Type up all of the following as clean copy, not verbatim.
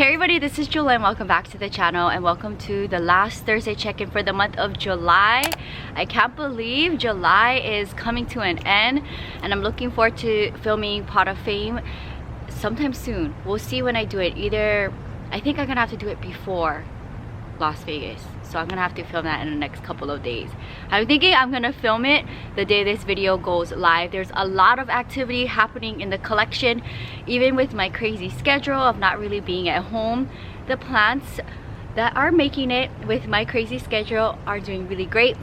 Hey everybody, this is Jewelyn. Welcome back to the channel and welcome to the last Thursday check-in for the month of July. I can't believe July is coming to an end and I'm looking forward to filming Pot of Fame sometime soon. We'll see when I do it. Either, I think I'm gonna have to do it before Las Vegas, so I'm gonna have to film that in the next couple of days. I'm thinking I'm gonna film it the day this video goes live. There's a lot of activity happening in the collection, even with my crazy schedule of not really being at home. The plants that are making it with my crazy schedule are doing really great,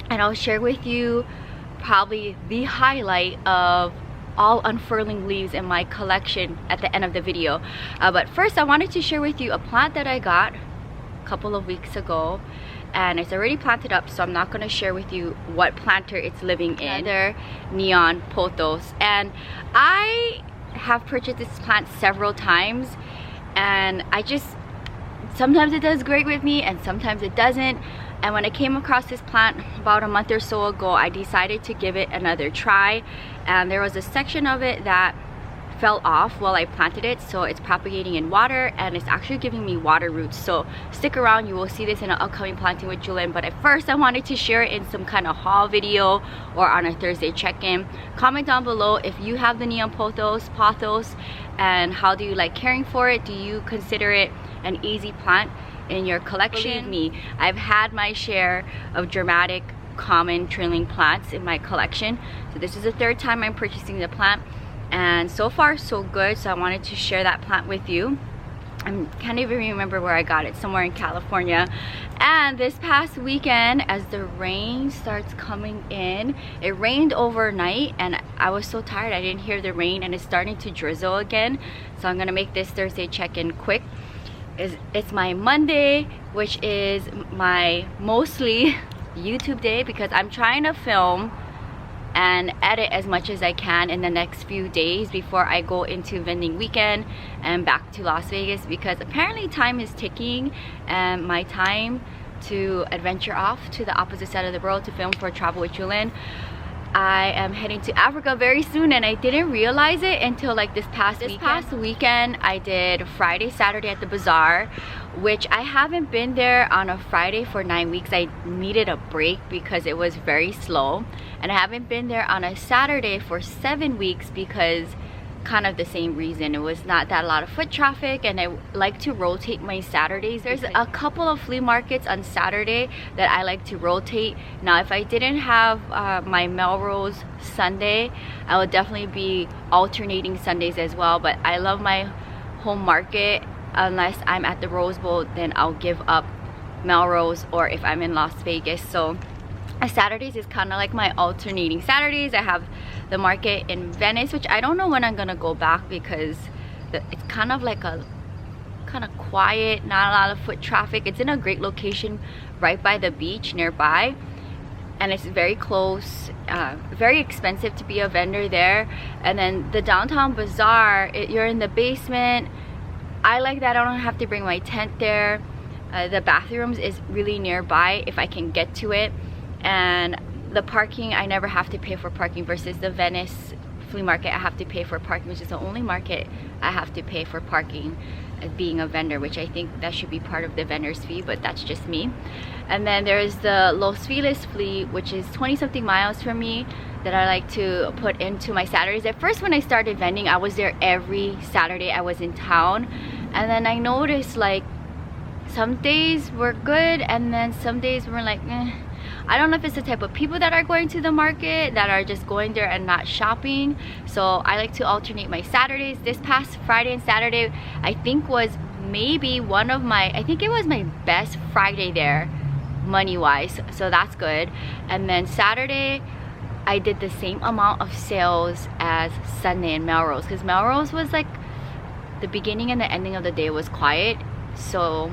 and I'll share with you probably the highlight of all unfurling leaves in my collection at the end of the video. But first I wanted to share with you a plant that I got couple of weeks ago, and it's already planted up, so I'm not going to share with you what planter it's living in. They're neon pothos, and I have purchased this plant several times, and sometimes it does great with me and sometimes it doesn't. And when I came across this plant about a month or so ago, I decided to give it another try, and there was a section of it that fell off while I planted it, so it's propagating in water and it's actually giving me water roots. So stick around, you will see this in an upcoming planting with Jewelyn. But at first I wanted to share it in some kind of haul video or on a Thursday check-in. Comment down below if you have the neon pothos, and how do you like caring for it? Do you consider it an easy plant in your collection? Believe me, I've had my share of dramatic common trailing plants in my collection, so this is the third time I'm purchasing the plant, and so far so good. So I wanted to share that plant with you. I can't even remember where I got it, somewhere in California. And this past weekend, as the rain starts coming in, it rained overnight and I was so tired I didn't hear the rain, and it's starting to drizzle again. So I'm gonna make this Thursday check-in quick. It's my Monday, which is my mostly YouTube day, because I'm trying to film and edit as much as I can in the next few days before I go into vending weekend and back to Las Vegas, because apparently time is ticking and my time to adventure off to the opposite side of the world to film for Travel with Jewelyn. I am heading to Africa very soon, and I didn't realize it until like this past weekend. I did Friday, Saturday at the bazaar, which I haven't been there on a Friday for 9 weeks. I needed a break because it was very slow, and I haven't been there on a Saturday for 7 weeks because kind of the same reason. It was not that a lot of foot traffic, and I like to rotate my Saturdays. There's a couple of flea markets on Saturday that I like to rotate. Now if I didn't have my Melrose Sunday, I would definitely be alternating Sundays as well, but I love my home market. Unless I'm at the Rose Bowl, then I'll give up Melrose, or if I'm in Las Vegas. So Saturdays is kind of like my alternating Saturdays. I have the market in Venice, which I don't know when I'm gonna go back because it's kind of like a quiet, not a lot of foot traffic. It's in a great location right by the beach nearby, and it's very close. Very expensive to be a vendor there. And then the downtown bazaar, you're in the basement. I like that I don't have to bring my tent there. The bathrooms is really nearby if I can get to it, and the parking, I never have to pay for parking, versus the Venice flea market I have to pay for parking, which is the only market I have to pay for parking being a vendor, which I think that should be part of the vendor's fee, but that's just me. And then there's the Los Feliz flea, which is 20 something miles from me, that I like to put into my Saturdays. At first when I started vending, I was there every Saturday I was in town, and then I noticed like some days were good and then some days were like I don't know if it's the type of people that are going to the market that are just going there and not shopping. So I like to alternate my Saturdays. This past Friday and Saturday I think was maybe one of my, I think it was my best Friday there money wise, so that's good. And then Saturday I did the same amount of sales as Sunday in Melrose, because Melrose was like the beginning and the ending of the day was quiet, so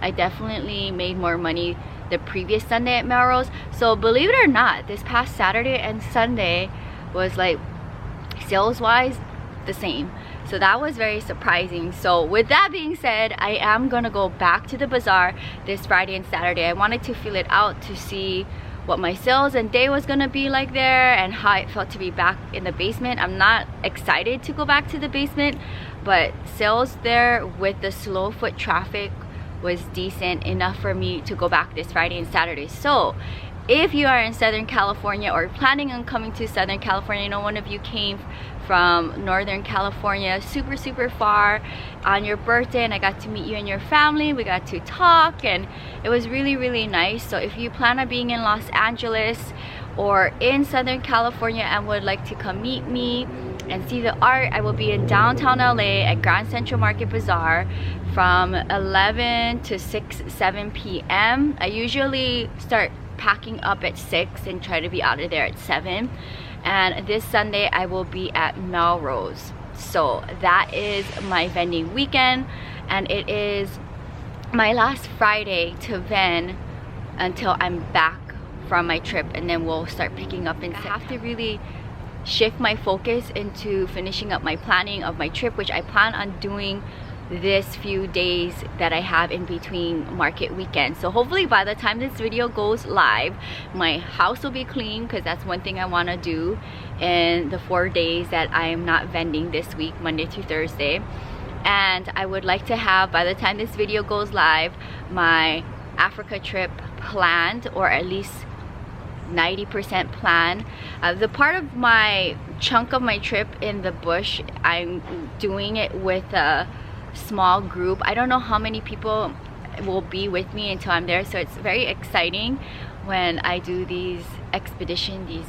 I definitely made more money the previous Sunday at Melrose. So believe it or not, this past Saturday and Sunday was like sales wise the same. So that was very surprising. So with that being said, I am gonna go back to the bazaar this Friday and Saturday. I wanted to feel it out to see what my sales and day was gonna be like there and how it felt to be back in the basement. I'm not excited to go back to the basement, but sales there with the slow foot traffic was decent enough for me to go back this Friday and Saturday. So if you are in Southern California or planning on coming to Southern California, I know one of you came from Northern California, super far, on your birthday, and I got to meet you and your family. We got to talk and it was really nice. So if you plan on being in Los Angeles or in Southern California and would like to come meet me and see the art, I will be in downtown LA at Grand Central Market Bazaar from 11 to 7 p.m. I usually start packing up at 6 and try to be out of there at 7. And this Sunday I will be at Melrose. So that is my vending weekend, and it is my last Friday to vend until I'm back from my trip, and then we'll start picking up. And I have to really shift my focus into finishing up my planning of my trip, which I plan on doing this few days that I have in between market weekends. So hopefully by the time this video goes live, my house will be clean, because that's one thing I want to do in the 4 days that I am not vending this week, Monday through Thursday. And I would like to have, by the time this video goes live, my Africa trip planned, or at least 90% planned. The part of my chunk of my trip in the bush, I'm doing it with a small group. I don't know how many people will be with me until I'm there, so it's very exciting when I do these expeditions, these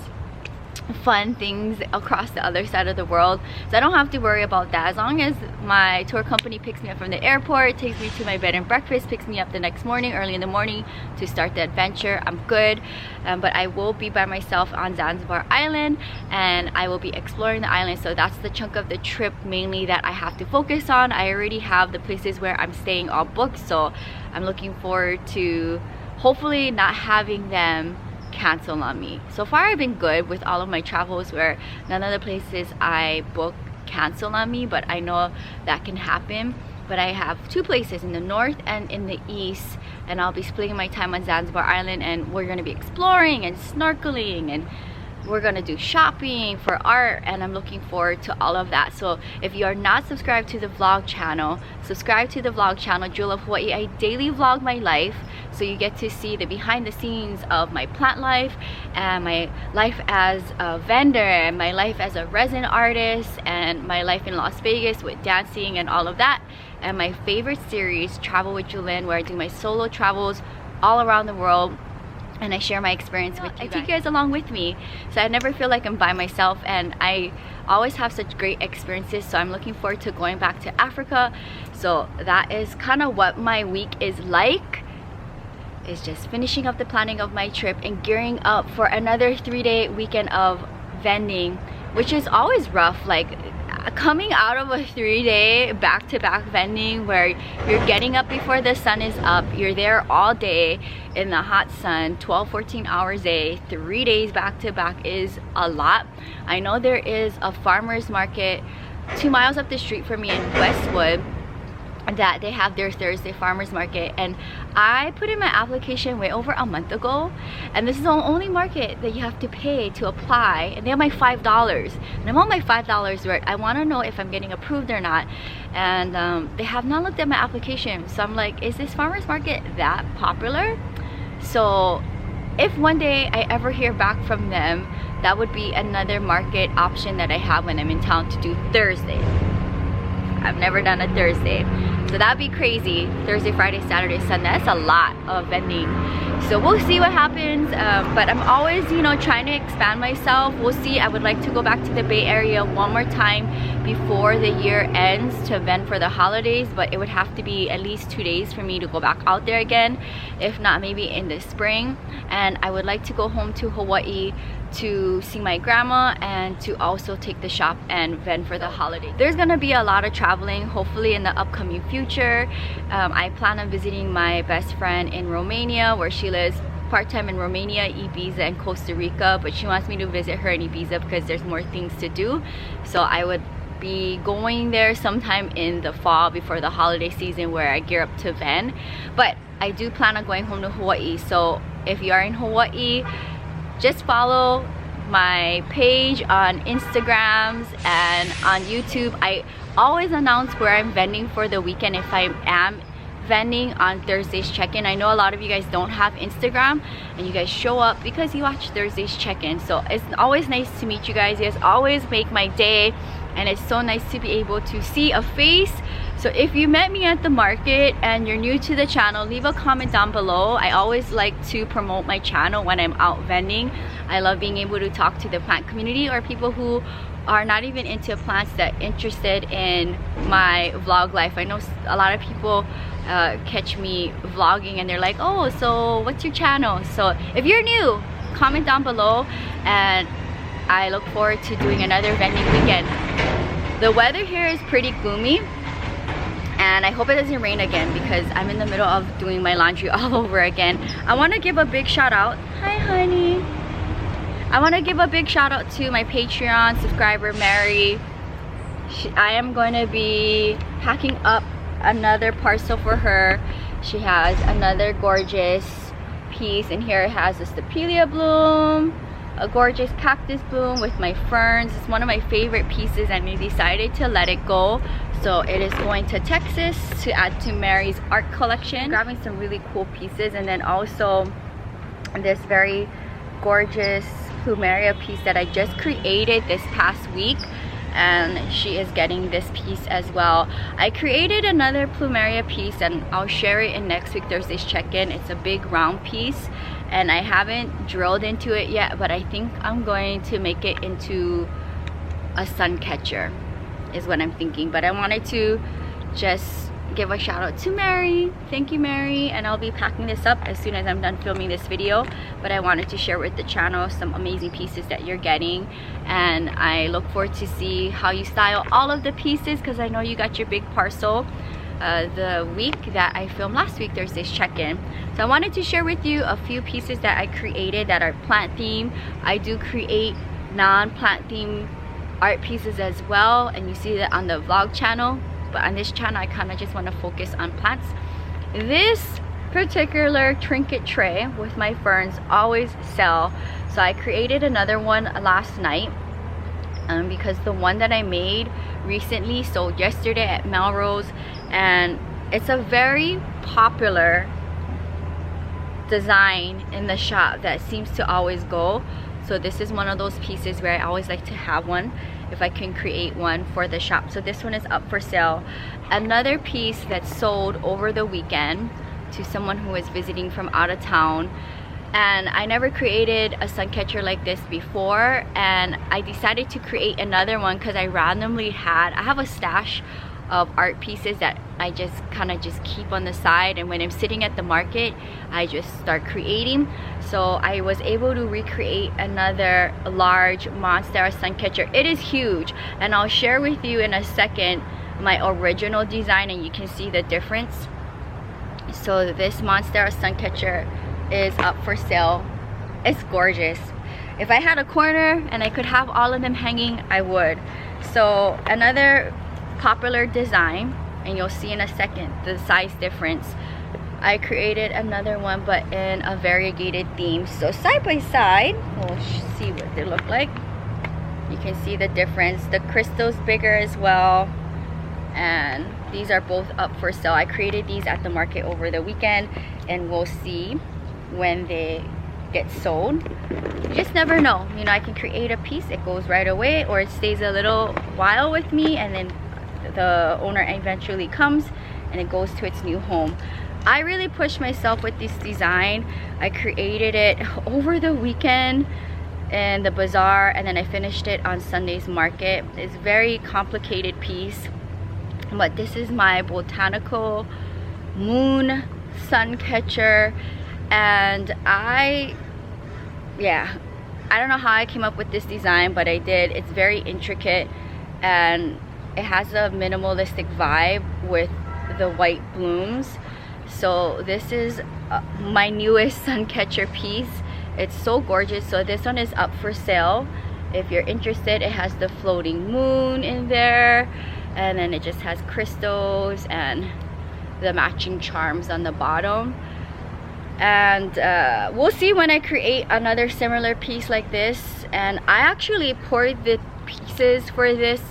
fun things across the other side of the world. So I don't have to worry about that. As long as my tour company picks me up from the airport, takes me to my bed and breakfast, picks me up the next morning, early in the morning, to start the adventure, I'm good. But I will be by myself on Zanzibar Island, and I will be exploring the island. So that's the chunk of the trip mainly that I have to focus on. I already have the places where I'm staying all booked, so I'm looking forward to hopefully not having them cancel on me. So far I've been good with all of my travels, where none of the places I book cancel on me, but I know that can happen. But I have 2 places in the north and in the east, and I'll be splitting my time on Zanzibar Island, and we're going to be exploring and snorkeling, and we're gonna do shopping for art, and I'm looking forward to all of that. So if you are not subscribed to the vlog channel, subscribe to the vlog channel, Jewel of Hawaii. I daily vlog my life, so you get to see the behind the scenes of my plant life, and my life as a vendor, and my life as a resin artist, and my life in Las Vegas with dancing and all of that. And my favorite series, Travel with Jewelyn, where I do my solo travels all around the world, and I share my experience with you guys. I take you guys along with me, so I never feel like I'm by myself, and I always have such great experiences. So I'm looking forward to going back to Africa. So that is kind of what my week is like, is just finishing up the planning of my trip and gearing up for another 3-day weekend of vending, which is always rough. Like coming out of a 3-day back-to-back vending where you're getting up before the sun is up, you're there all day in the hot sun, 12-14 hours a day, 3 days back-to-back is a lot. I know there is a farmer's market 2 miles up the street from me in Westwood that they have their Thursday farmers market, and I put in my application way over a month ago, and this is the only market that you have to pay to apply, and they have my $5, and I'm on my $5 worth. I want to know if I'm getting approved or not, and they have not looked at my application. So I'm like, is this farmers market that popular? So if one day I ever hear back from them, that would be another market option that I have when I'm in town to do Thursday. I've never done a Thursday, so that'd be crazy. Thursday, Friday, Saturday, Sunday, that's a lot of vending. So we'll see what happens, but I'm always, you know, trying to expand myself. We'll see. I would like to go back to the Bay Area one more time before the year ends to vend for the holidays, but it would have to be at least 2 days for me to go back out there again, if not maybe in the spring. And I would like to go home to Hawaii to see my grandma, and to also take the shop and vend for the holiday. There's gonna be a lot of traveling hopefully in the upcoming future. I plan on visiting my best friend in Romania, where she lives part-time in Romania, Ibiza, and Costa Rica, but she wants me to visit her in Ibiza because there's more things to do. So I would be going there sometime in the fall before the holiday season, where I gear up to vend. But I do plan on going home to Hawaii, so if you are in Hawaii, just follow my page on Instagrams and on YouTube. I always announce where I'm vending for the weekend if I am vending on Thursday's check-in. I know a lot of you guys don't have Instagram and you guys show up because you watch Thursday's check-in. So it's always nice to meet you guys. You guys always make my day, and it's so nice to be able to see a face. So if you met me at the market and you're new to the channel, leave a comment down below. I always like to promote my channel when I'm out vending. I love being able to talk to the plant community or people who are not even into plants that are interested in my vlog life. I know a lot of people catch me vlogging and they're like, oh, so what's your channel? So if you're new, comment down below, and I look forward to doing another vending weekend. The weather here is pretty gloomy, and I hope it doesn't rain again because I'm in the middle of doing my laundry all over again. I want to give a big shout out. Hi honey. I want to give a big shout out to my Patreon subscriber Mary. I am going to be packing up another parcel for her. She has another gorgeous piece, and here it has a Stapelia bloom, a gorgeous cactus bloom with my ferns. It's one of my favorite pieces and we decided to let it go. So it is going to Texas to add to Mary's art collection. Grabbing some really cool pieces, and then also this very gorgeous plumeria piece that I just created this past week, and she is getting this piece as well. I created another plumeria piece and I'll share it in next week Thursday's check-in. It's a big round piece and I haven't drilled into it yet, but I think I'm going to make it into a sun catcher is what I'm thinking. But I wanted to just give a shout out to Mary. Thank you, Mary, and I'll be packing this up as soon as I'm done filming this video. But I wanted to share with the channel some amazing pieces that you're getting, and I look forward to see how you style all of the pieces because I know you got your big parcel the week that I filmed last week Thursday's check-in. So I wanted to share with you a few pieces that I created that are plant themed. I do create non-plant themed art pieces as well, and you see that on the vlog channel. But on this channel I kind of just want to focus on plants. This particular trinket tray with my ferns always sell, so I created another one last night because the one that I made recently sold yesterday at Melrose, and it's a very popular design in the shop that seems to always go. So this is one of those pieces where I always like to have one if I can create one for the shop. So this one is up for sale. Another piece that sold over the weekend to someone who was visiting from out of town, and I never created a sun catcher like this before, and I decided to create another one because I have a stash of art pieces that I just kind of just keep on the side, and when I'm sitting at the market I just start creating. So I was able to recreate another large Monstera sun catcher. It is huge, and I'll share with you in a second my original design and you can see the difference. So this Monstera sun catcher is up for sale. It's gorgeous. If I had a corner and I could have all of them hanging, I would. So another popular design, and you'll see in a second the size difference. I created another one but in a variegated theme. So side by side, we'll see what they look like. You can see the difference. The crystal's bigger as well, and these are both up for sale. I created these at the market over the weekend, and we'll see when they get sold. You just never know. You know, I can create a piece, it goes right away, or it stays a little while with me and then the owner eventually comes and it goes to its new home. I really pushed myself with this design. I created it over the weekend in the bazaar, and then I finished it on Sunday's market. It's a very complicated piece, but this is my botanical moon sun catcher, and I don't know how I came up with this design, but I did. It's very intricate and it has a minimalistic vibe with the white blooms. So this is my newest sun catcher piece. It's so gorgeous. So this one is up for sale if you're interested. It has the floating moon in there, and then it just has crystals and the matching charms on the bottom. And we'll see when I create another similar piece like this. And I actually poured the pieces for this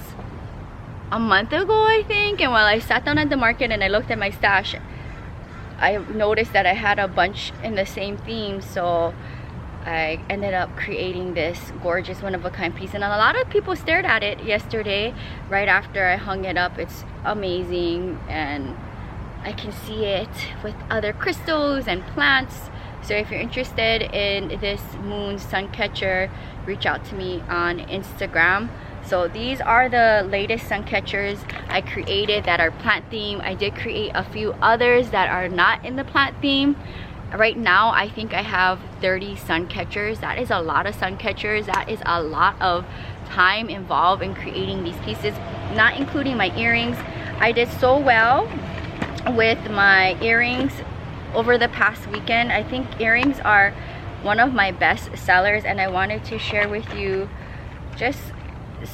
a month ago, I think. And while I sat down at the market and I looked at my stash, I noticed that I had a bunch in the same theme, so I ended up creating this gorgeous one-of-a-kind piece. And a lot of people stared at it yesterday right after I hung it up. It's amazing, and I can see it with other crystals and plants. So if you're interested in this moon sun catcher, reach out to me on Instagram. So these are the latest sun catchers I created that are plant theme. I did create a few others that are not in the plant theme. Right now I think I have 30 sun catchers. That is a lot of sun catchers. That is a lot of time involved in creating these pieces, not including my earrings. I did so well with my earrings over the past weekend. I think earrings are one of my best sellers, and I wanted to share with you just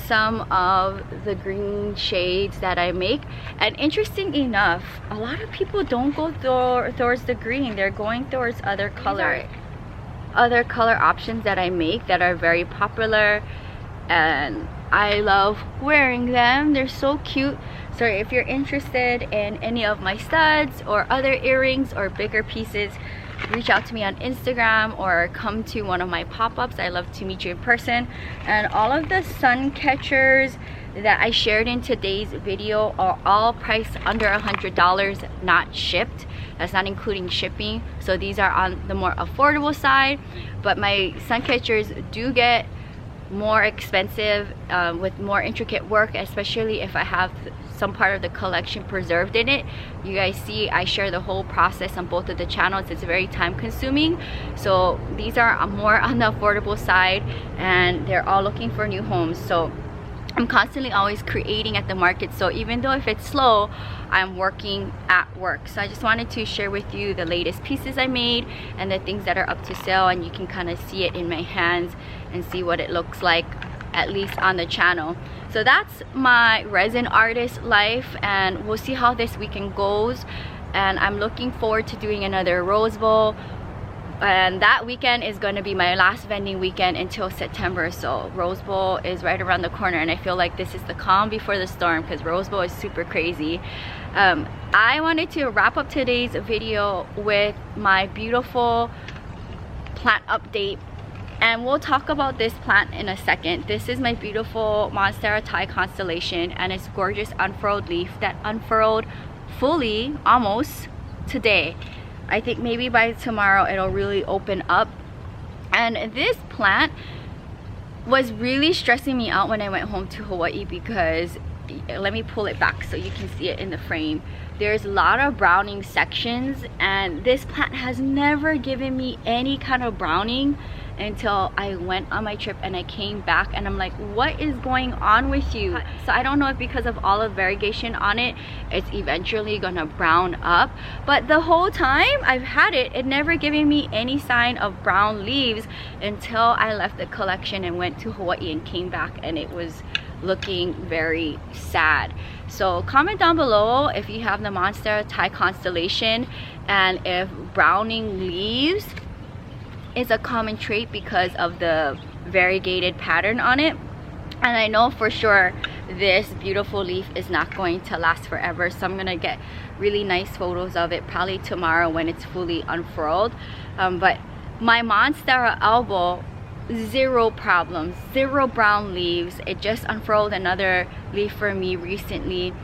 some of the green shades that I make. And interesting enough, a lot of people don't go towards the green. They're going towards other color options that I make that are very popular, and I love wearing them. They're so cute. So if you're interested in any of my studs or other earrings or bigger pieces, reach out to me on Instagram or come to one of my pop-ups. I love to meet you in person. And all of the sun catchers that I shared in today's video are all priced under $100, not shipped. That's not including shipping. So these are on the more affordable side, but my sun catchers do get more expensive with more intricate work, especially if I have some part of the collection preserved in it. You guys see I share the whole process on both of the channels. It's very time consuming. So these are more on the affordable side, and they're all looking for new homes. So I'm constantly always creating at the market. So even though if it's slow, I'm working at work. So I just wanted to share with you the latest pieces I made and the things that are up to sale, and you can kind of see it in my hands and see what it looks like, at least on the channel. So that's my resin artist life, and we'll see how this weekend goes. And I'm looking forward to doing another Rose Bowl, and that weekend is going to be my last vending weekend until September. So Rose Bowl is right around the corner, and I feel like this is the calm before the storm because Rose Bowl is super crazy. I wanted to wrap up today's video with my beautiful plant update, and we'll talk about this plant in a second. This is my beautiful Monstera Thai constellation, and it's gorgeous unfurled leaf that unfurled fully almost today. I think maybe by tomorrow it'll really open up. And this plant was really stressing me out when I went home to Hawaii because, let me pull it back so you can see it in the frame. There's a lot of browning sections, and this plant has never given me any kind of browning until I went on my trip and I came back, and I'm like, what is going on with you? So I don't know if because of all of variegation on it, it's eventually gonna brown up, but the whole time I've had it, it never giving me any sign of brown leaves until I left the collection and went to Hawaii and came back, and it was looking very sad. So comment down below if you have the Monstera Thai constellation and if browning leaves is a common trait because of the variegated pattern on it. And I know for sure this beautiful leaf is not going to last forever, so I'm gonna get really nice photos of it probably tomorrow when it's fully unfurled. But my Monstera elbow, zero problems, zero brown leaves. It just unfurled another leaf for me recently,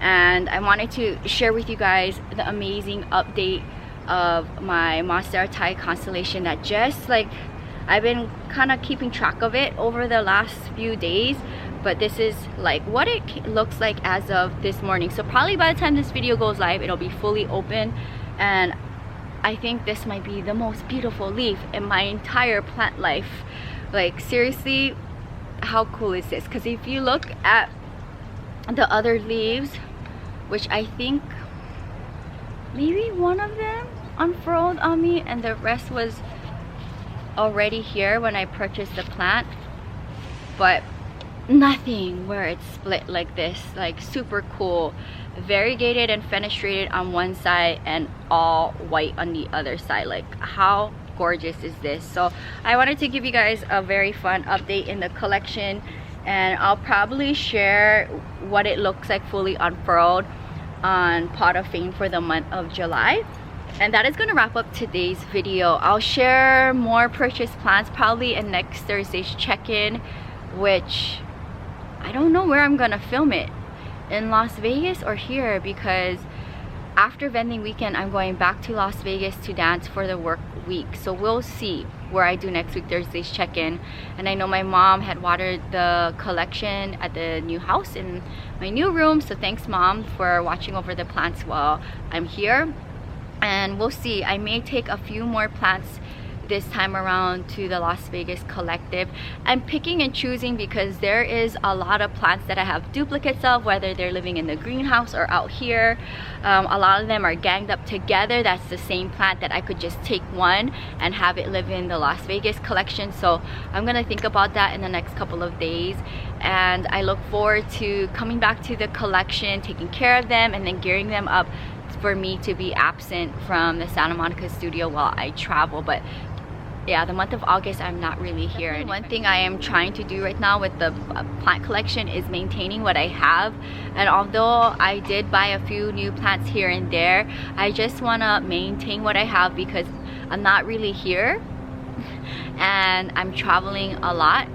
and I wanted to share with you guys the amazing update of my Monstera Thai constellation that just like I've been kind of keeping track of it over the last few days, but this is like what it looks like as of this morning. So probably by the time this video goes live, it'll be fully open, and I think this might be the most beautiful leaf in my entire plant life. Like seriously, how cool is this? Because if you look at the other leaves, which I think maybe one of them unfurled on me and the rest was already here when I purchased the plant, but nothing where it's split like this. Like super cool, variegated and fenestrated on one side and all white on the other side. Like how gorgeous is this? So I wanted to give you guys a very fun update in the collection, and I'll probably share what it looks like fully unfurled on Pot of Fame for the month of July. And that is going to wrap up today's video. I'll share more purchase plans probably in next Thursday's check-in, which I don't know where I'm gonna film it, in Las Vegas or here, because after vending weekend I'm going back to Las Vegas to dance for the work week. So we'll see where I do next week Thursday's check-in. And I know my mom had watered the collection at the new house in my new room, so thanks Mom for watching over the plants while I'm here. And we'll see, I may take a few more plants this time around to the Las Vegas collective. I'm picking and choosing because there is a lot of plants that I have duplicates of, whether they're living in the greenhouse or out here. A lot of them are ganged up together. That's the same plant that I could just take one and have it live in the Las Vegas collection. So I'm gonna think about that in the next couple of days, and I look forward to coming back to the collection, taking care of them, and then gearing them up for me to be absent from the Santa Monica studio while I travel. But yeah, the month of August I'm not really here. And one thing I am trying to do right now with the plant collection is maintaining what I have. And although I did buy a few new plants here and there, I just want to maintain what I have because I'm not really here and I'm traveling a lot,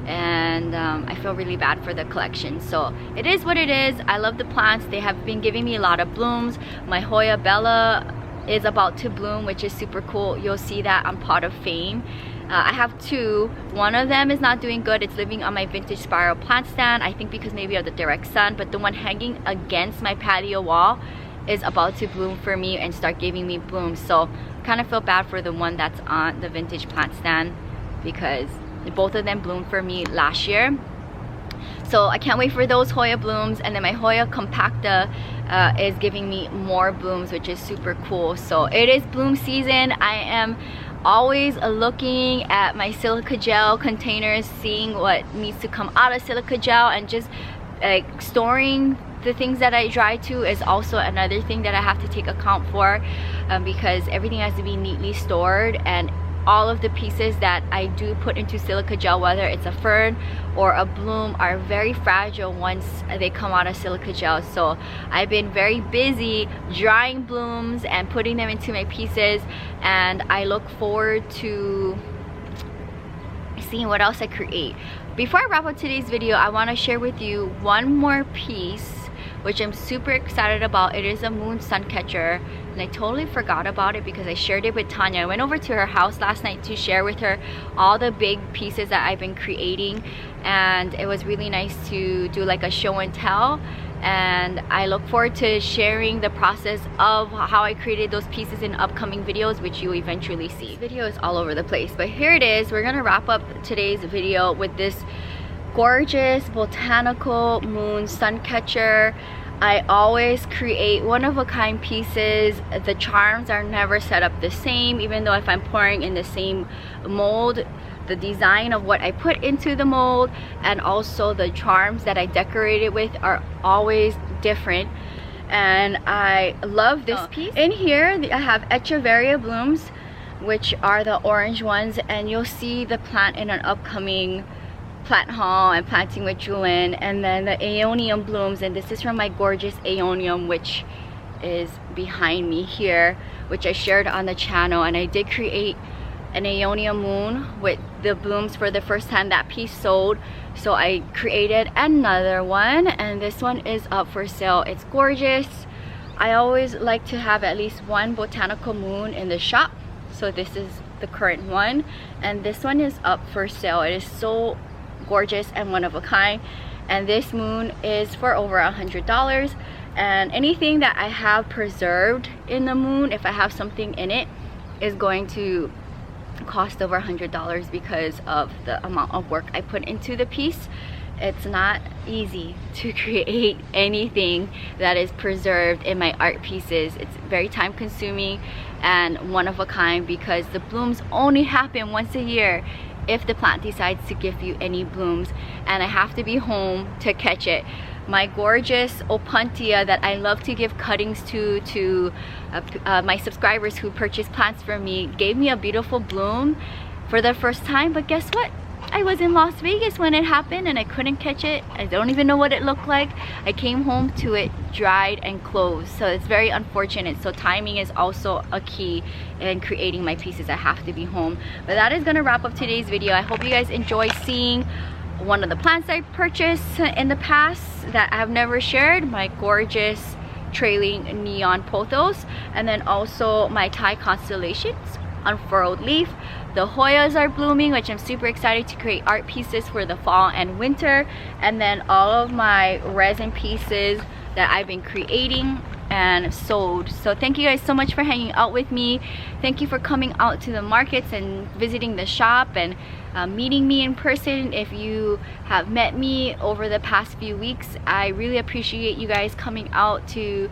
and I feel really bad for the collection. So it is what it is. I love the plants. They have been giving me a lot of blooms. My Hoya Bella is about to bloom, which is super cool. You'll see that on Pot of Fame. I have two. One of them is not doing good. It's living on my vintage spiral plant stand, I think because maybe of the direct sun, but the one hanging against my patio wall is about to bloom for me and start giving me blooms. So kind of feel bad for the one that's on the vintage plant stand because both of them bloomed for me last year. So I can't wait for those Hoya blooms. And then my Hoya compacta is giving me more blooms, which is super cool. So it is bloom season. I am always looking at my silica gel containers, seeing what needs to come out of silica gel, and just like storing the things that I dry to is also another thing that I have to take account for, because everything has to be neatly stored, and all of the pieces that I do put into silica gel, whether it's a fern or a bloom, are very fragile once they come out of silica gel. So I've been very busy drying blooms and putting them into my pieces, and I look forward to seeing what else I create. Before I wrap up today's video, I want to share with you one more piece which I'm super excited about. It is a moon sun catcher, and I totally forgot about it because I shared it with Tanya. I went over to her house last night to share with her all the big pieces that I've been creating, and it was really nice to do like a show and tell. And I look forward to sharing the process of how I created those pieces in upcoming videos, which you eventually see. This video is all over the place, but here it is. We're gonna wrap up today's video with this gorgeous botanical moon sun catcher. I always create one-of-a-kind pieces. The charms are never set up the same, even though if I'm pouring in the same mold, the design of what I put into the mold and also the charms that I decorate it with are always different. And I love this piece. In here I have Echeveria blooms, which are the orange ones, and you'll see the plant in an upcoming plant haul and planting with Jewelyn. And then the aeonium blooms, and this is from my gorgeous aeonium, which is behind me here, which I shared on the channel. And I did create an aeonium moon with the blooms for the first time. That piece sold, so I created another one, and this one is up for sale. It's gorgeous. I always like to have at least one botanical moon in the shop, so this is the current one, and this one is up for sale. It is so gorgeous and one of a kind, and this moon is for over $100. And anything that I have preserved in the moon, if I have something in it, is going to cost over $100 because of the amount of work I put into the piece. It's not easy to create anything that is preserved in my art pieces. It's very time consuming and one of a kind because the blooms only happen once a year if the plant decides to give you any blooms, and I have to be home to catch it. My gorgeous opuntia that I love to give cuttings to my subscribers who purchase plants from me gave me a beautiful bloom for the first time, but guess what? I was in Las Vegas when it happened and I couldn't catch it. I don't even know what it looked like. I came home to it dried and closed, so it's very unfortunate. So timing is also a key in creating my pieces. I have to be home. But that is gonna wrap up today's video. I hope you guys enjoy seeing one of the plants I purchased in the past that I have never shared, my gorgeous trailing neon pothos, and then also my Thai constellations, unfurled leaf. The Hoyas are blooming, which I'm super excited to create art pieces for the fall and winter, and then all of my resin pieces that I've been creating and sold. So thank you guys so much for hanging out with me. Thank you for coming out to the markets and visiting the shop and meeting me in person. If you have met me over the past few weeks, I really appreciate you guys coming out to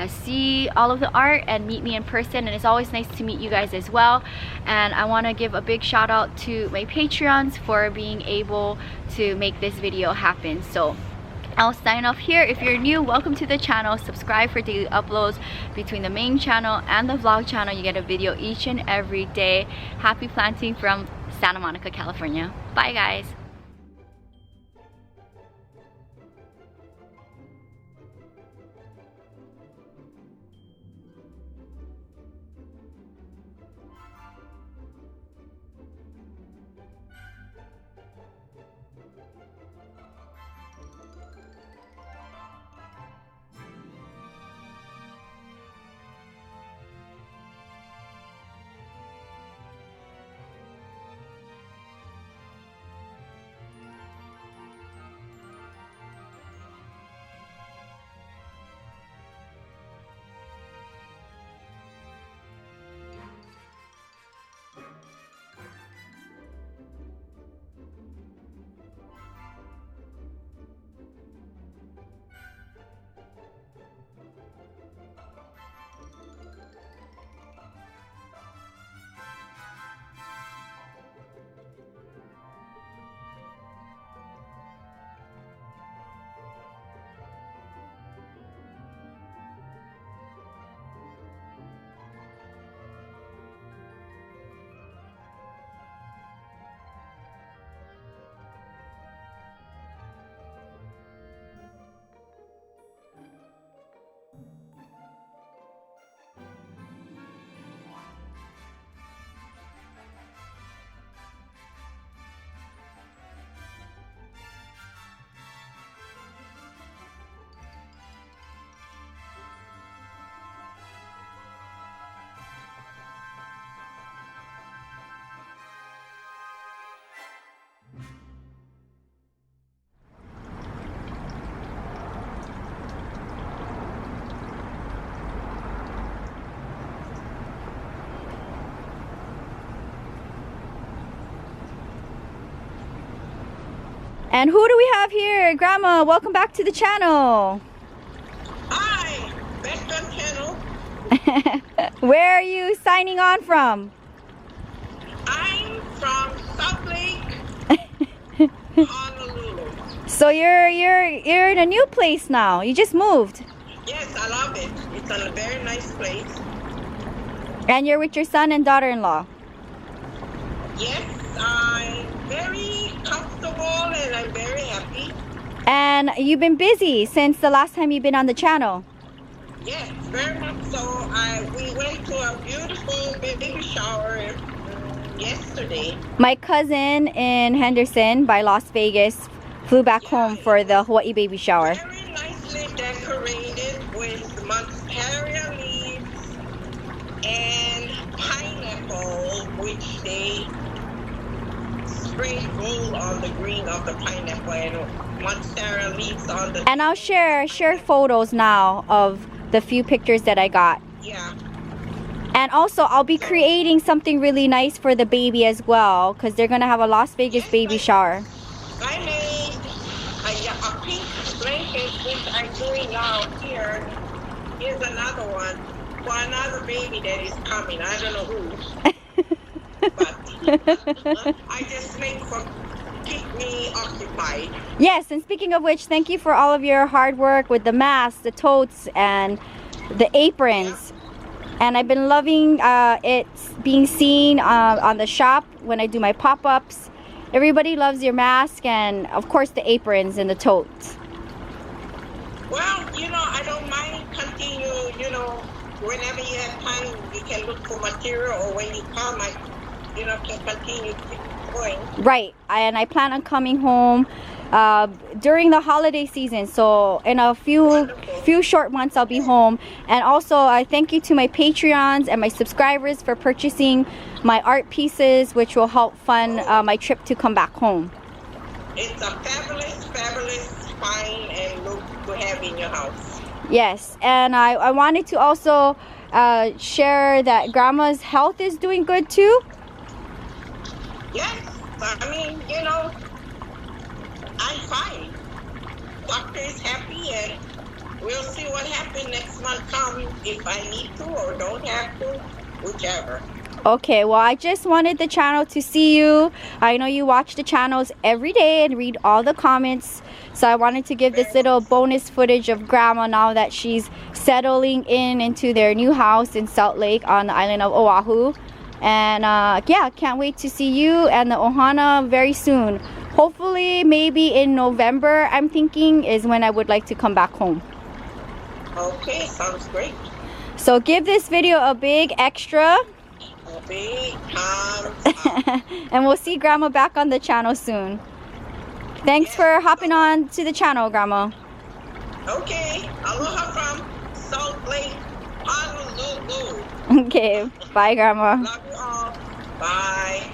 see all of the art and meet me in person, and it's always nice to meet you guys as well. And I want to give a big shout out to my Patreons for being able to make this video happen. So I'll sign off here. If you're new, welcome to the channel. Subscribe for daily uploads. Between the main channel and the vlog channel, you get a video each and every day. Happy planting from Santa Monica, California. Bye guys. And who do we have here? Grandma, welcome back to the channel. Hi, back on channel. Where are you signing on from? I'm from Salt Lake, Honolulu. So you're in a new place now. You just moved. Yes, I love it. It's a very nice place. And you're with your son and daughter-in-law. Yes, I'm very comfortable and I'm very happy. And you've been busy since the last time you've been on the channel. Yes, very much so. We went to a beautiful baby shower yesterday. My cousin in Henderson by Las Vegas flew back home for the Hawaii baby shower. Very nicely decorated with monstera leaves and pineapple, which they sprayed gold on the green of the pineapple and monstera leaves on the... And I'll share photos now of the few pictures that I got. Yeah. And also I'll be creating something really nice for the baby as well, because they're gonna have a Las Vegas baby shower. I made a pink blanket, which I'm doing now here. Here's another one for another baby that is coming. I don't know who. But I just make for keep me occupied. Yes, and speaking of which, thank you for all of your hard work with the masks, the totes, and the aprons. Yeah. And I've been loving it being seen on the shop when I do my pop-ups. Everybody loves your mask and of course the aprons and the totes. Well, I don't mind continue, whenever you have time, you can look for material, or when you come, can continue keep going. Right, and I plan on coming home during the holiday season, so in a few short months I'll be home. And also I thank you to my Patreons and my subscribers for purchasing my art pieces, which will help fund my trip to come back home. It's a fabulous find and look to have in your house. Yes, and I wanted to also share that Grandma's health is doing good too. Yes, I mean, I'm fine. Doctor is happy, and we'll see what happens next month come, if I need to or don't have to, whichever. Okay, well, I just wanted the channel to see you. I know you watch the channels every day and read all the comments, so I wanted to give this little bonus footage of Grandma now that she's settling into their new house in Salt Lake on the island of Oahu. And yeah, can't wait to see you and the ohana very soon. Hopefully maybe in November, I'm thinking, is when I would like to come back home. Okay, sounds great. So give this video a big extra. A big thumbs up. And we'll see Grandma back on the channel soon. Thanks for hopping on to the channel, Grandma. Okay, aloha from Salt Lake, Honolulu. Okay, bye, Grandma. Love you all. Bye.